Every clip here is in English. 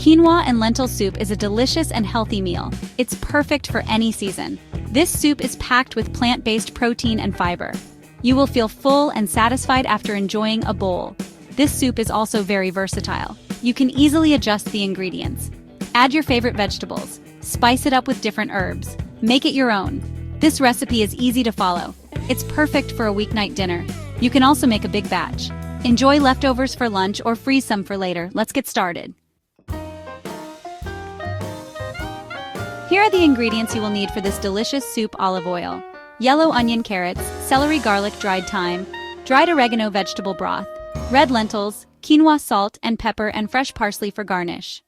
Quinoa and lentil soup is a delicious and healthy meal. It's perfect for any season. This soup is packed with plant-based protein and fiber. You will feel full and satisfied after enjoying a bowl. This soup is also very versatile. You can easily adjust the ingredients. Add your favorite vegetables. Spice it up with different herbs. Make it your own. This recipe is easy to follow. It's perfect for a weeknight dinner. You can also make a big batch. Enjoy leftovers for lunch or freeze some for later. Let's get started. Here are the ingredients you will need for this delicious soup: olive oil, yellow onion, carrots, celery, garlic, dried thyme, dried oregano, vegetable broth, red lentils, quinoa, salt and pepper, and fresh parsley for garnish.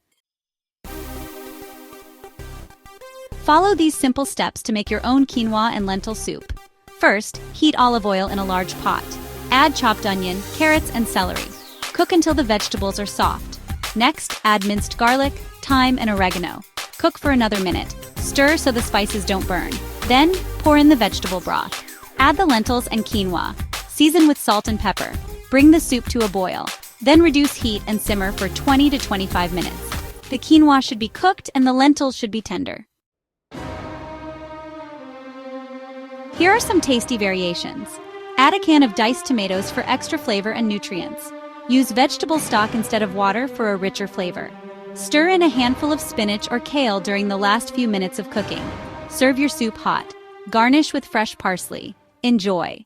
Follow these simple steps to make your own quinoa and lentil soup. First, heat olive oil in a large pot. Add chopped onion, carrots, and celery. Cook until the vegetables are soft. Next, add minced garlic, thyme, and oregano. Cook for another minute. Stir so the spices don't burn. Then, pour in the vegetable broth. Add the lentils and quinoa. Season with salt and pepper. Bring the soup to a boil. Then reduce heat and simmer for 20 to 25 minutes. The quinoa should be cooked and the lentils should be tender. Here are some tasty variations. Add a can of diced tomatoes for extra flavor and nutrients. Use vegetable stock instead of water for a richer flavor. Stir in a handful of spinach or kale during the last few minutes of cooking. Serve your soup hot. Garnish with fresh parsley. Enjoy!